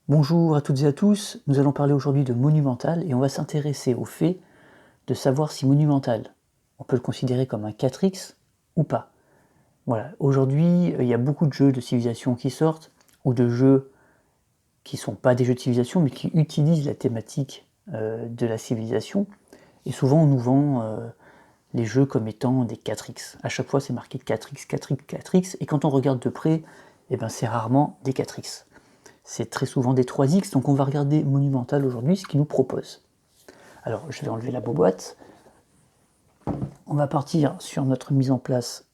Bonjour à toutes et à tous, nous allons parler aujourd'hui de Monumental et on va s'intéresser au fait de savoir si Monumental, on peut le considérer comme un 4X ou pas. Voilà, aujourd'hui il y a beaucoup de jeux de civilisation qui sortent, ou de jeux qui ne sont pas des jeux de civilisation mais qui utilisent la thématique de la civilisation, et souvent on nous vend les jeux comme étant des 4X. À chaque fois c'est marqué 4X, 4X, 4X, et quand on regarde de près, c'est rarement des 4X. C'est très souvent des 3X, donc on va regarder Monumental aujourd'hui, ce qu'il nous propose. Alors, je vais enlever la boîte. On va partir sur notre mise en place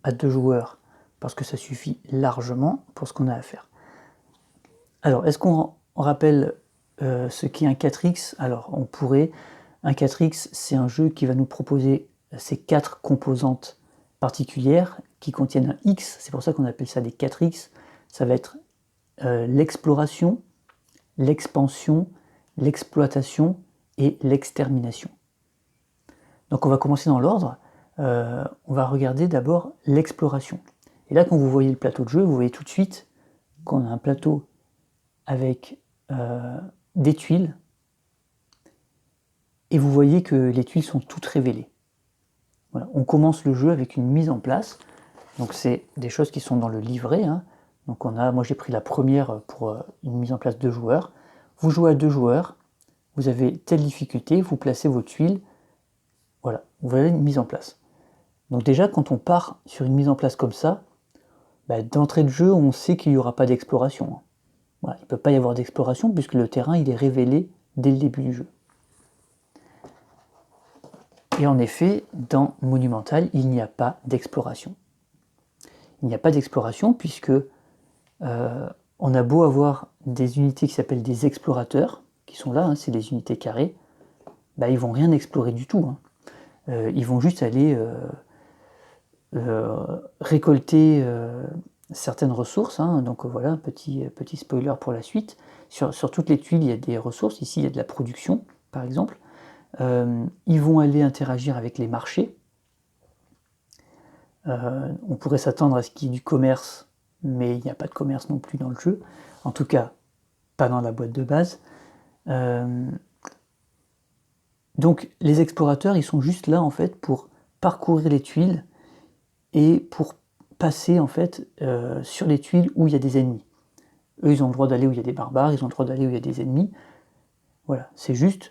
à 2 joueurs, parce que ça suffit largement pour ce qu'on a à faire. Alors, est-ce qu'on rappelle ce qu'est un 4X? Alors, on pourrait... Un 4X, c'est un jeu qui va nous proposer ces 4 composantes particulières qui contiennent un X, c'est pour ça qu'on appelle ça des 4X. Ça va être l'exploration, l'expansion, l'exploitation et l'extermination. Donc on va commencer dans l'ordre. On va regarder d'abord l'exploration. Et là, quand vous voyez le plateau de jeu, vous voyez tout de suite qu'on a un plateau avec des tuiles, et vous voyez que les tuiles sont toutes révélées. Voilà. On commence le jeu avec une mise en place. Donc c'est des choses qui sont dans le livret. Donc moi j'ai pris la première pour une mise en place de joueurs. Vous jouez à 2 joueurs, vous avez telle difficulté, vous placez vos tuiles, voilà, vous avez une mise en place. Donc déjà, quand on part sur une mise en place comme ça, d'entrée de jeu, on sait qu'il n'y aura pas d'exploration. Voilà, il ne peut pas y avoir d'exploration puisque le terrain il est révélé dès le début du jeu. Et en effet, dans Monumental, il n'y a pas d'exploration. Il n'y a pas d'exploration puisque on a beau avoir des unités qui s'appellent des explorateurs, qui sont là, c'est des unités carrées, ils vont rien explorer du tout. Ils vont juste aller récolter certaines ressources. Donc voilà, petit spoiler pour la suite. Sur toutes les tuiles, il y a des ressources. Ici, il y a de la production, par exemple. Ils vont aller interagir avec les marchés. On pourrait s'attendre à ce qu'il y ait du commerce, mais il n'y a pas de commerce non plus dans le jeu. En tout cas, pas dans la boîte de base. Donc les explorateurs, ils sont juste là en fait pour parcourir les tuiles et pour passer en fait sur les tuiles où il y a des ennemis. Eux, ils ont le droit d'aller où il y a des barbares, ils ont le droit d'aller où il y a des ennemis. Voilà, c'est juste,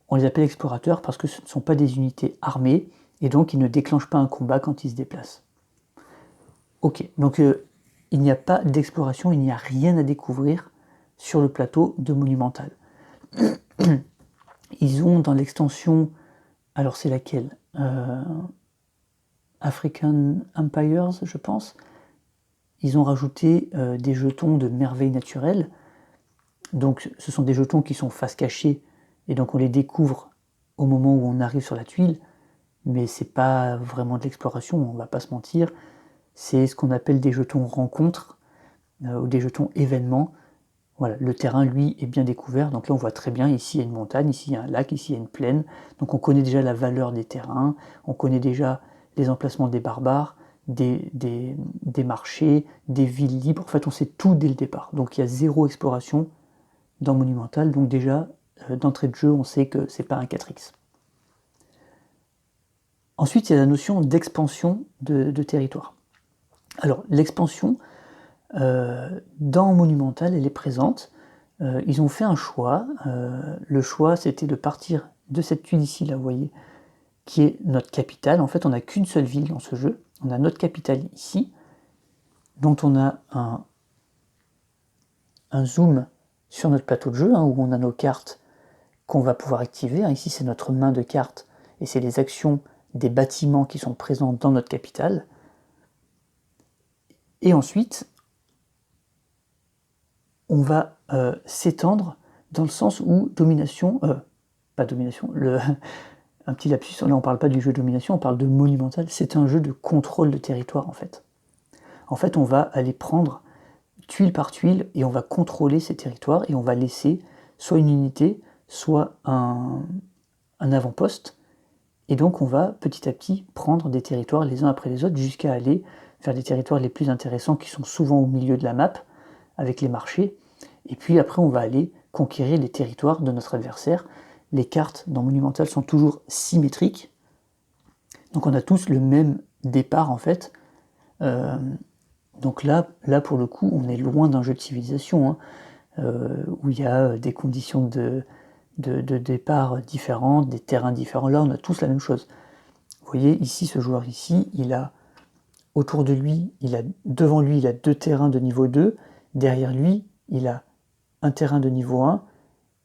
on les appelle explorateurs parce que ce ne sont pas des unités armées et donc ils ne déclenchent pas un combat quand ils se déplacent. Ok, donc il n'y a pas d'exploration, il n'y a rien à découvrir sur le plateau de Monumental. Ils ont dans l'extension, alors c'est laquelle African Empires, je pense. Ils ont rajouté des jetons de merveilles naturelles. Donc ce sont des jetons qui sont face cachée, et donc on les découvre au moment où on arrive sur la tuile, mais c'est pas vraiment de l'exploration, on va pas se mentir. C'est ce qu'on appelle des jetons rencontres, ou des jetons événements. Voilà, le terrain, lui, est bien découvert. Donc là, on voit très bien, ici, il y a une montagne, ici, il y a un lac, ici, il y a une plaine. Donc on connaît déjà la valeur des terrains, on connaît déjà les emplacements des barbares, des marchés, des villes libres. En fait, on sait tout dès le départ. Donc il y a 0 exploration dans Monumental. Donc déjà, d'entrée de jeu, on sait que c'est pas un 4X. Ensuite, il y a la notion d'expansion de territoire. Alors, l'expansion, dans Monumental, elle est présente. Ils ont fait un choix. Le choix, c'était de partir de cette tuile ici, là, vous voyez, qui est notre capitale. En fait, on n'a qu'une seule ville dans ce jeu. On a notre capitale ici, dont on a un zoom sur notre plateau de jeu, où on a nos cartes qu'on va pouvoir activer. Ici, c'est notre main de cartes, et c'est les actions des bâtiments qui sont présents dans notre capitale. Et ensuite, on va s'étendre dans le sens où domination, pas domination, un petit lapsus, là on parle pas du jeu de domination, on parle de Monumental, c'est un jeu de contrôle de territoire en fait. En fait, on va aller prendre tuile par tuile et on va contrôler ces territoires et on va laisser soit une unité, soit un avant-poste, et donc on va petit à petit prendre des territoires les uns après les autres jusqu'à aller vers les territoires les plus intéressants qui sont souvent au milieu de la map, avec les marchés, Et puis après, on va aller conquérir les territoires de notre adversaire. Les cartes dans Monumental sont toujours symétriques. Donc on a tous le même départ en fait. Donc là, pour le coup, on est loin d'un jeu de civilisation, où il y a des conditions de départ différentes, des terrains différents. Là, on a tous la même chose. Vous voyez, ici, ce joueur ici, il a autour de lui, devant lui, il a 2 terrains de niveau 2. Derrière lui, il a un terrain de niveau 1,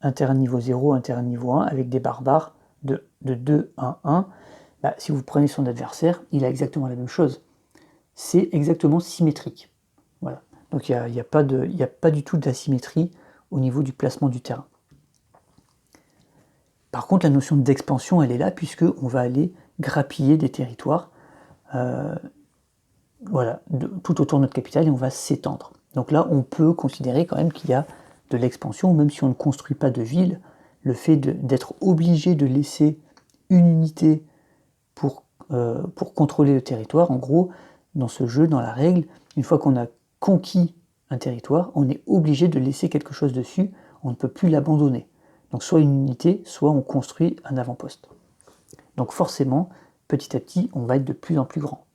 un terrain de niveau 0, un terrain de niveau 1, avec des barbares de 2, 1, 1. Bah, si vous prenez son adversaire, il a exactement la même chose. C'est exactement symétrique. Voilà. Donc il n'y a pas du tout d'asymétrie au niveau du placement du terrain. Par contre, la notion d'expansion, elle est là, puisqu'on va aller grappiller des territoires voilà, tout autour de notre capitale, et on va s'étendre. Donc là, on peut considérer quand même qu'il y a de l'expansion, même si on ne construit pas de ville. Le fait d'être obligé de laisser une unité pour contrôler le territoire, en gros, dans ce jeu, dans la règle, une fois qu'on a conquis un territoire, on est obligé de laisser quelque chose dessus, on ne peut plus l'abandonner. Donc soit une unité, soit on construit un avant-poste. Donc forcément, petit à petit, on va être de plus en plus grand.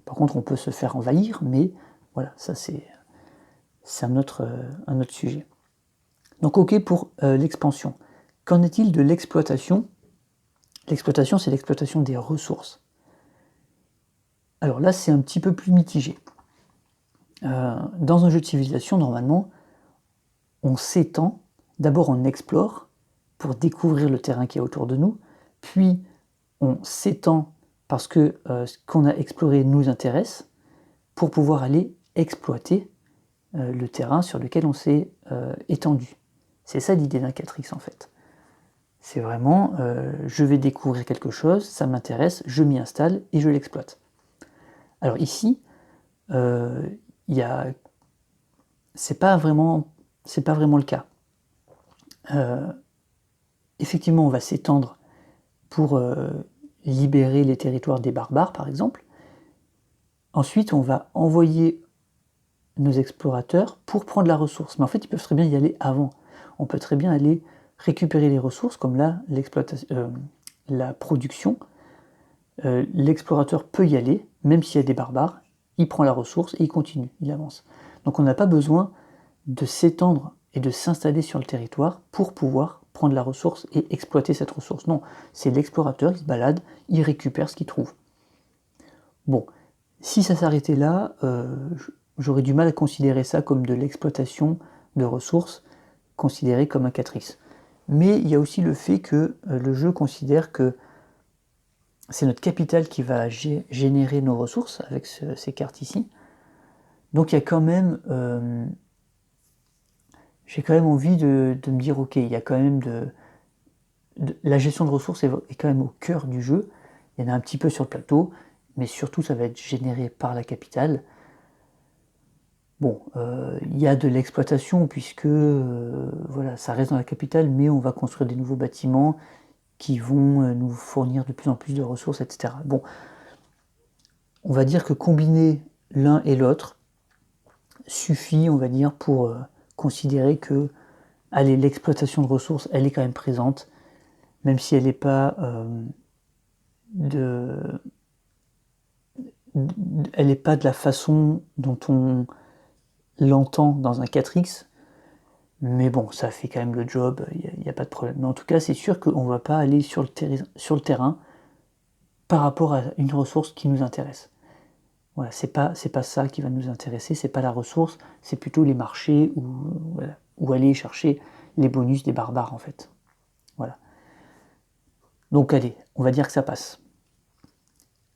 Par contre, on peut se faire envahir, mais voilà, ça c'est un autre sujet. Donc ok pour l'expansion. Qu'en est-il de l'exploitation? L'exploitation, c'est l'exploitation des ressources. Alors là, c'est un petit peu plus mitigé. Dans un jeu de civilisation, normalement, on s'étend, d'abord on explore pour découvrir le terrain qui est autour de nous, puis on s'étend parce que ce qu'on a exploré nous intéresse, pour pouvoir aller exploiter le terrain sur lequel on s'est étendu. C'est ça l'idée d'un 4X en fait. C'est vraiment, je vais découvrir quelque chose, ça m'intéresse, je m'y installe et je l'exploite. Alors ici, c'est pas vraiment le cas. Effectivement, on va s'étendre pour libérer les territoires des barbares, par exemple. Ensuite, on va envoyer nos explorateurs pour prendre la ressource. Mais en fait, ils peuvent très bien y aller avant. On peut très bien aller récupérer les ressources, comme là, la production. L'explorateur peut y aller, même s'il y a des barbares, il prend la ressource et il continue, il avance. Donc on n'a pas besoin de s'étendre et de s'installer sur le territoire pour pouvoir prendre la ressource et exploiter cette ressource. Non, c'est l'explorateur, il se balade, il récupère ce qu'il trouve. Bon, si ça s'arrêtait là, j'aurais du mal à considérer ça comme de l'exploitation de ressources, considéré comme un 4X. Mais il y a aussi le fait que le jeu considère que c'est notre capital qui va générer nos ressources avec ces cartes ici. Donc il y a quand même... j'ai quand même envie de me dire, ok, il y a quand même la gestion de ressources est quand même au cœur du jeu. Il y en a un petit peu sur le plateau, mais surtout ça va être généré par la capitale. Bon, il y a de l'exploitation puisque voilà, ça reste dans la capitale, mais on va construire des nouveaux bâtiments qui vont nous fournir de plus en plus de ressources, etc. Bon, on va dire que combiner l'un et l'autre suffit, on va dire, pour considérer que allez, l'exploitation de ressources, elle est quand même présente, même si elle n'est pas elle n'est pas de la façon dont on l'entend dans un 4X, mais bon, ça fait quand même le job, il n'y a pas de problème. Mais en tout cas, c'est sûr qu'on ne va pas aller sur le terrain par rapport à une ressource qui nous intéresse. Voilà, c'est pas ça qui va nous intéresser, c'est pas la ressource, c'est plutôt les marchés ou aller chercher les bonus des barbares en fait. Voilà. Donc allez, on va dire que ça passe.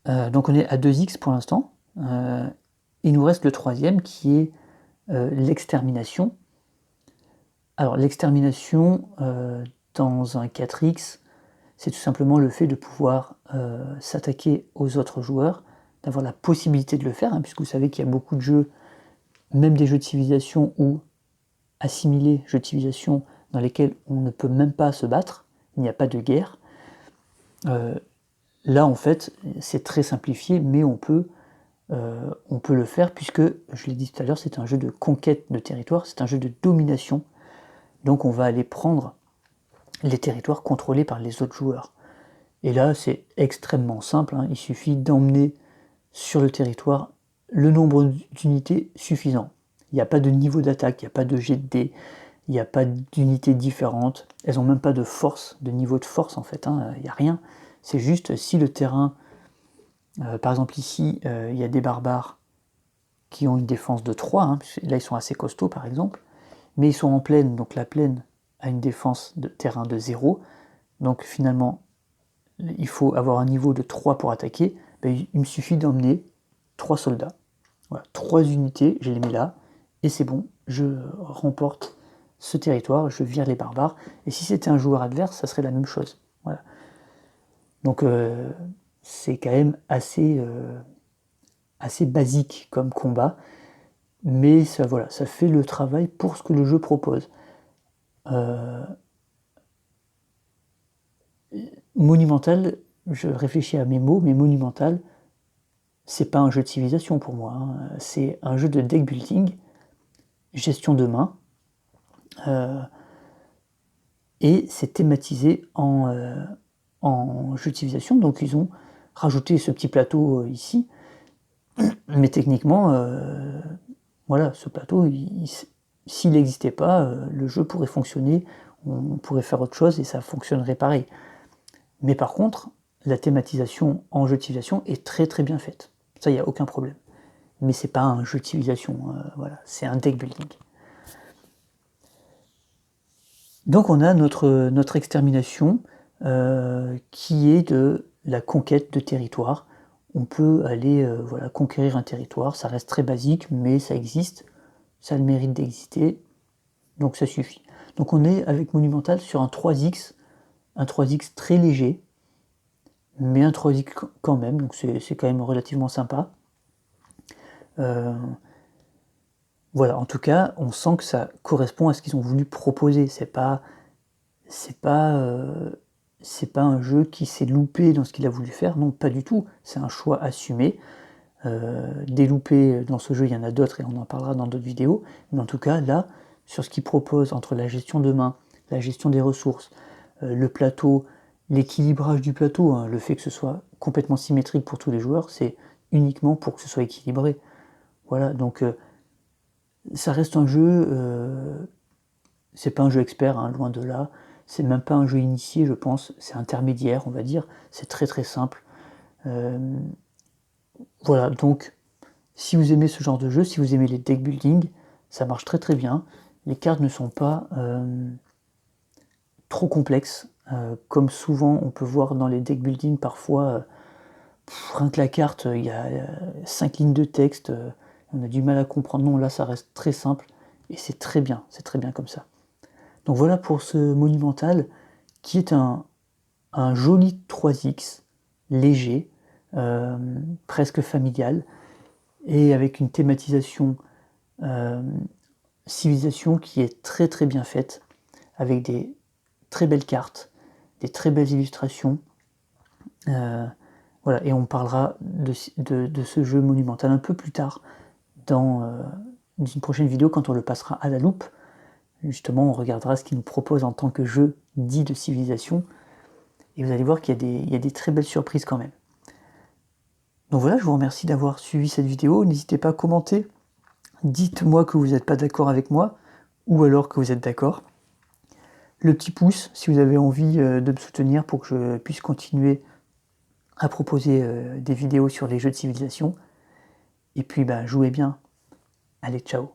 Donc on est à 2x pour l'instant. Il nous reste le troisième qui est l'extermination. Alors l'extermination dans un 4X, c'est tout simplement le fait de pouvoir s'attaquer aux autres joueurs, d'avoir la possibilité de le faire, puisque vous savez qu'il y a beaucoup de jeux, même des jeux de civilisation ou assimilés jeux de civilisation, dans lesquels on ne peut même pas se battre, il n'y a pas de guerre. Là, en fait, c'est très simplifié, mais on peut on peut le faire puisque, je l'ai dit tout à l'heure, c'est un jeu de conquête de territoire, c'est un jeu de domination. Donc on va aller prendre les territoires contrôlés par les autres joueurs. Et là, c'est extrêmement simple, hein. Il suffit d'emmener sur le territoire le nombre d'unités suffisant. Il n'y a pas de niveau d'attaque, il n'y a pas de jet de dés, il n'y a pas d'unités différentes. Elles n'ont même pas de force, de niveau de force en fait, hein. Il n'y a rien. C'est juste si le terrain, par exemple ici, il y a des barbares qui ont une défense de 3, hein, là ils sont assez costauds par exemple, mais ils sont en plaine, donc la plaine a une défense de terrain de 0, donc finalement il faut avoir un niveau de 3 pour attaquer, ben, il me suffit d'emmener 3 soldats, voilà, 3 unités, je les mets là, et c'est bon, je remporte ce territoire, je vire les barbares, et si c'était un joueur adverse, ça serait la même chose. Voilà. Donc c'est quand même assez basique comme combat, mais ça, voilà, ça fait le travail pour ce que le jeu propose. Monumental, je réfléchis à mes mots, mais Monumental, c'est pas un jeu de civilisation pour moi, hein. C'est un jeu de deck building, gestion de main, et c'est thématisé en jeu de civilisation, donc ils ont rajouté ce petit plateau ici, mais techniquement, voilà, ce plateau, s'il n'existait pas, le jeu pourrait fonctionner, on pourrait faire autre chose et ça fonctionnerait pareil. Mais par contre, la thématisation en jeu de civilisation est très très bien faite. Ça, il n'y a aucun problème. Mais c'est pas un jeu de civilisation, voilà, c'est un deck building. Donc on a notre extermination qui est de la conquête de territoire. On peut aller voilà, conquérir un territoire, ça reste très basique, mais ça existe, ça a le mérite d'exister, donc ça suffit. Donc on est avec Monumental sur un 3X très léger, mais un 3X quand même, donc c'est quand même relativement sympa. Voilà, en tout cas, on sent que ça correspond à ce qu'ils ont voulu proposer. C'est pas un jeu qui s'est loupé dans ce qu'il a voulu faire, non, pas du tout. C'est un choix assumé. Des loupés dans ce jeu, il y en a d'autres et on en parlera dans d'autres vidéos. Mais en tout cas, là, sur ce qu'il propose entre la gestion de main, la gestion des ressources, le plateau, l'équilibrage du plateau, hein, le fait que ce soit complètement symétrique pour tous les joueurs, c'est uniquement pour que ce soit équilibré. Voilà, donc ça reste un jeu, c'est pas un jeu expert, hein, loin de là, c'est même pas un jeu initié, je pense, c'est intermédiaire, on va dire, c'est très très simple. Voilà, donc si vous aimez ce genre de jeu, si vous aimez les deck building, ça marche très très bien. Les cartes ne sont pas trop complexes, comme souvent on peut voir dans les deck building parfois, rien que la carte, il y a 5 lignes de texte, on a du mal à comprendre. Non, là ça reste très simple et c'est très bien comme ça. Donc voilà pour ce Monumental qui est un joli 3X léger, presque familial, et avec une thématisation civilisation qui est très très bien faite, avec des très belles cartes, des très belles illustrations. Voilà, et on parlera de ce jeu Monumental un peu plus tard dans une prochaine vidéo quand on le passera à la loupe. Justement, on regardera ce qu'il nous propose en tant que jeu dit de civilisation, et vous allez voir qu'il y a des très belles surprises quand même. Donc voilà, je vous remercie d'avoir suivi cette vidéo. N'hésitez pas à commenter, dites-moi que vous n'êtes pas d'accord avec moi, ou alors que vous êtes d'accord. Le petit pouce, si vous avez envie de me soutenir pour que je puisse continuer à proposer des vidéos sur les jeux de civilisation. Et puis, jouez bien. Allez, ciao.